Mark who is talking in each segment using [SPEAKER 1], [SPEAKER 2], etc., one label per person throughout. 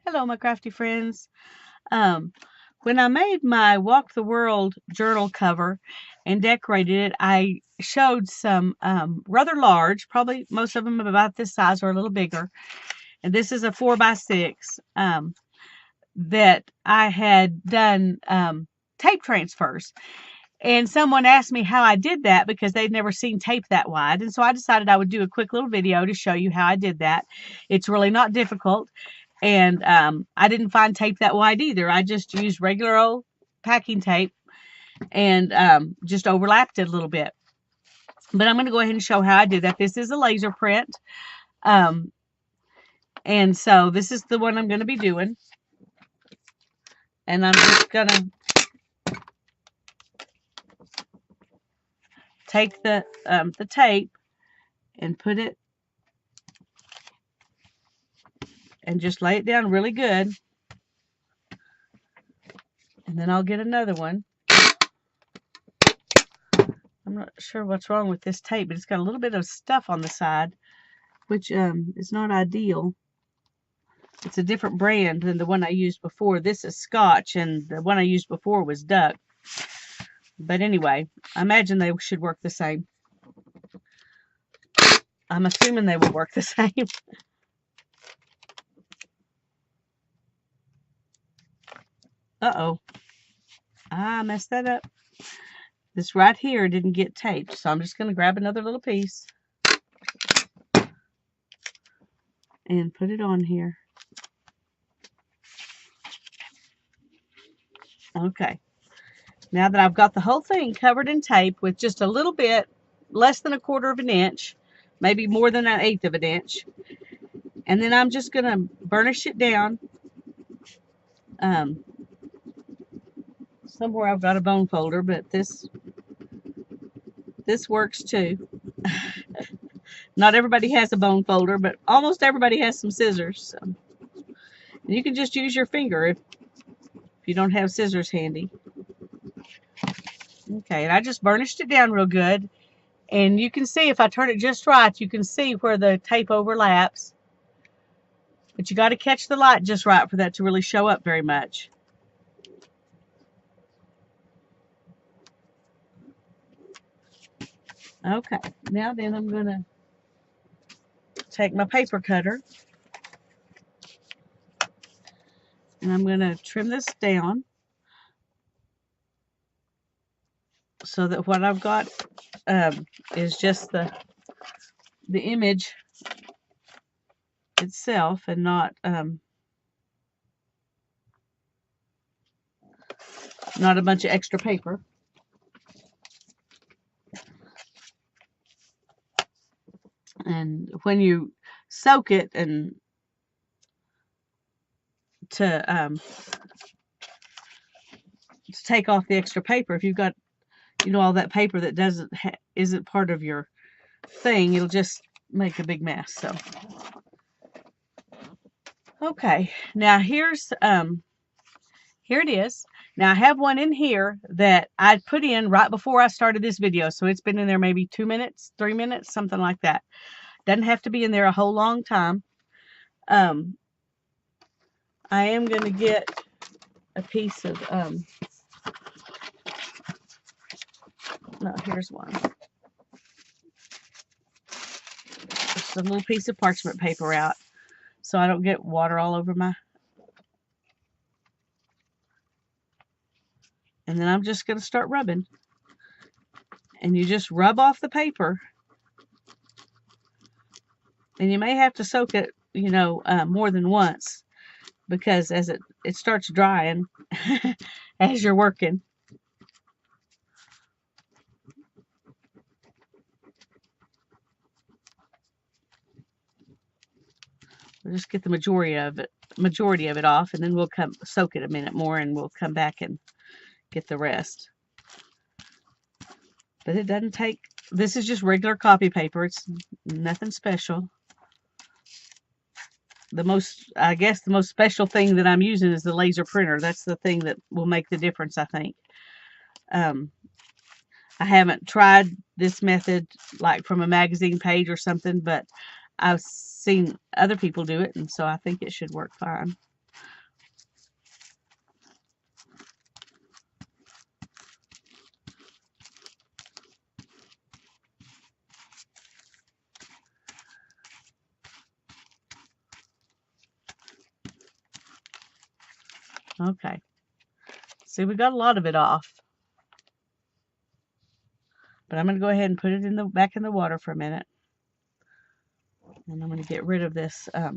[SPEAKER 1] Hello, my crafty friends. Um, when I made my Walk the World journal cover and decorated it, I showed some rather large, probably most of them about this size or a little bigger. And this is a 4 by 6 that I had done tape transfers. And someone asked me how I did that because they'd never seen tape that wide. And so I decided I would do a quick little video to show you how I did that. It's really not difficult. And I didn't find tape that wide either. I just used regular old packing tape and just overlapped it a little bit. But I'm going to go ahead and show how I did that. This is a laser print. Um, and so this is the one I'm going to be doing. And I'm just going to take the tape and put it and just lay it down really good. And then I'll get another one. I'm not sure what's wrong with this tape, but it's got a little bit of stuff on the side, which is not ideal. It's a different brand than the one I used before. This is Scotch, and the one I used before was Duck. But anyway, I imagine they should work the same. I'm assuming they will work the same. Uh-oh. I messed that up. This right here didn't get taped, so I'm just going to grab another little piece and put it on here. Okay. Now that I've got the whole thing covered in tape with just a little bit, less than 1/4 of an inch, maybe more than 1/8 of an inch, and then I'm just going to burnish it down. Somewhere I've got a bone folder, but this works too. Not everybody has a bone folder, but almost everybody has some scissors. So. And you can just use your finger if you don't have scissors handy. Okay, and I just burnished it down real good. And you can see if I turn it just right, you can see where the tape overlaps. But you got to catch the light just right for that to really show up very much. Okay, now then I'm going to take my paper cutter and I'm going to trim this down so that what I've got is just the image itself and not a bunch of extra paper. And when you soak it and to take off the extra paper, if you've got all that paper that isn't part of your thing, it'll just make a big mess. So okay, now here it is. Now I have one in here that I put in right before I started this video, so it's been in there maybe 2 minutes, 3 minutes, something like that. Doesn't have to be in there a whole long time. I am going to get a piece of no, here's one. Just a little piece of parchment paper out so I don't get water all over my. And then I'm just going to start rubbing. And you just rub off the paper. And you may have to soak it, more than once, because as it starts drying as you're working. We'll just get the majority of it off, and then we'll soak it a minute more, and we'll come back and get the rest. But it doesn't take. This is just regular copy paper. It's nothing special. I guess the most special thing that I'm using is the laser printer. That's the thing that will make the difference, I think. I haven't tried this method like from a magazine page or something, but I've seen other people do it, and so I think it should work fine. Okay. See, we got a lot of it off. But I'm going to go ahead and put it back in the water for a minute. And I'm going to get rid of this, all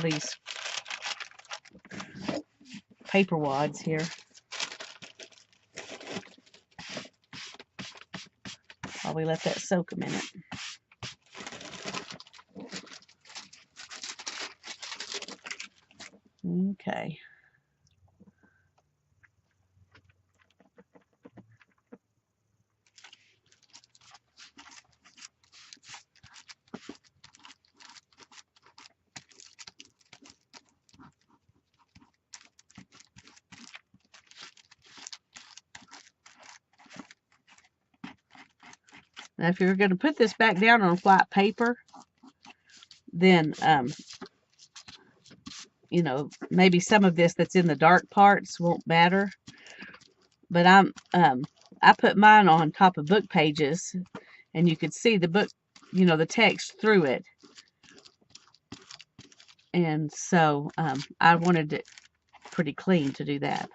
[SPEAKER 1] these paper wads here. While we let that soak a minute. Okay. Now, if you're going to put this back down on white paper, then, you know, maybe some of this that's in the dark parts won't matter. But I put mine on top of book pages, and you could see the book, you know, the text through it. And so I wanted it pretty clean to do that.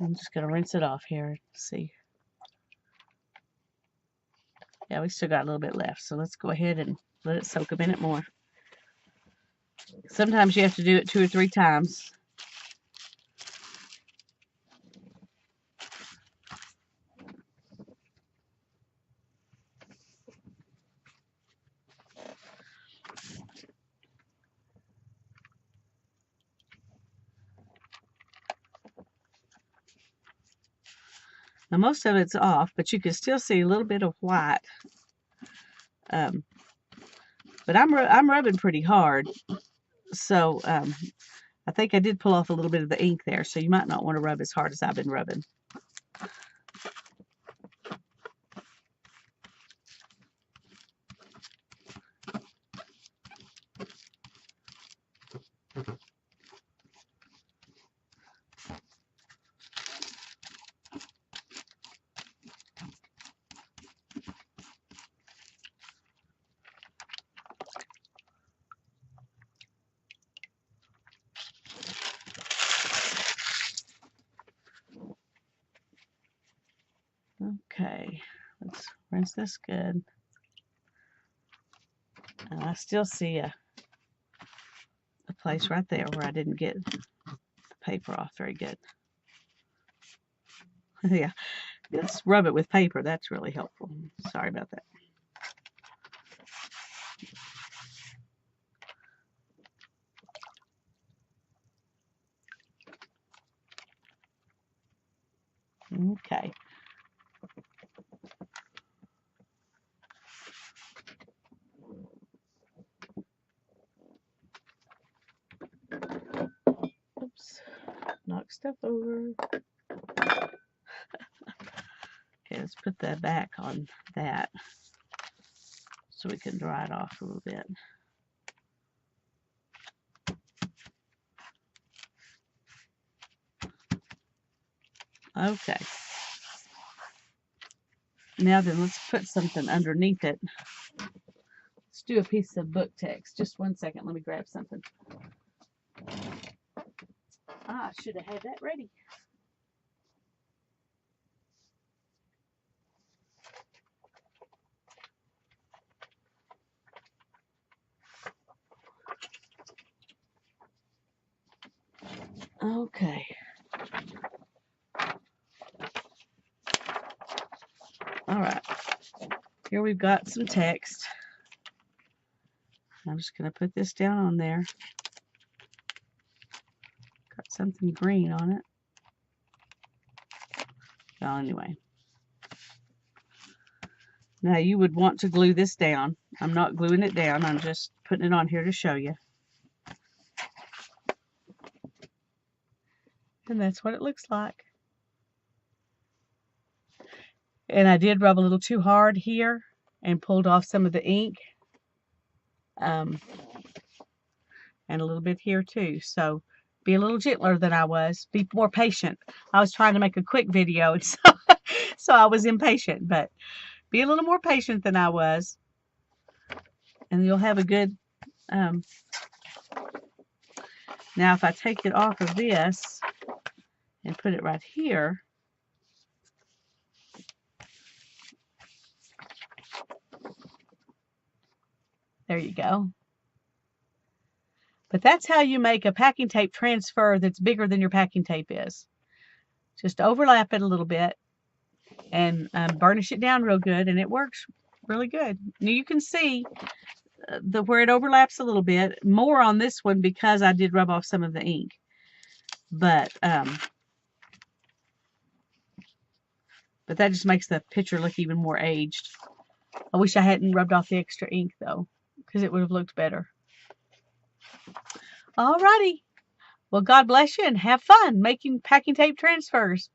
[SPEAKER 1] I'm just going to rinse it off here. See. Yeah, we still got a little bit left. So let's go ahead and let it soak a minute more. Sometimes you have to do it 2 or 3 times. Now most of it's off, but you can still see a little bit of white. But I'm rubbing pretty hard, so I think I did pull off a little bit of the ink there. So you might not want to rub as hard as I've been rubbing. Okay, let's rinse this good. And I still see a place right there where I didn't get the paper off very good. Yeah, let's rub it with paper. That's really helpful. Sorry about that. Okay. Oops, knock stuff over. Okay, let's put that back on that so we can dry it off a little bit. Okay. Now then, let's put something underneath it. Let's do a piece of book text. Just 1 second. Let me grab something. I should have had that ready. Okay. All right. Here we've got some text. I'm just going to put this down on there. Got something green on it. Well, anyway. Now you would want to glue this down. I'm not gluing it down. I'm just putting it on here to show you. And that's what it looks like. And I did rub a little too hard here and pulled off some of the ink. And a little bit here too. So be a little gentler than I was. Be more patient. I was trying to make a quick video, and so I was impatient. But be a little more patient than I was, and you'll have a good. Now, if I take it off of this and put it right here, there you go. But that's how you make a packing tape transfer that's bigger than your packing tape is. Just overlap it a little bit and burnish it down real good, and it works really good. Now you can see where it overlaps a little bit more on this one because I did rub off some of the ink. But that just makes the picture look even more aged. I wish I hadn't rubbed off the extra ink though, because it would have looked better. Alrighty. Well, God bless you and have fun making packing tape transfers.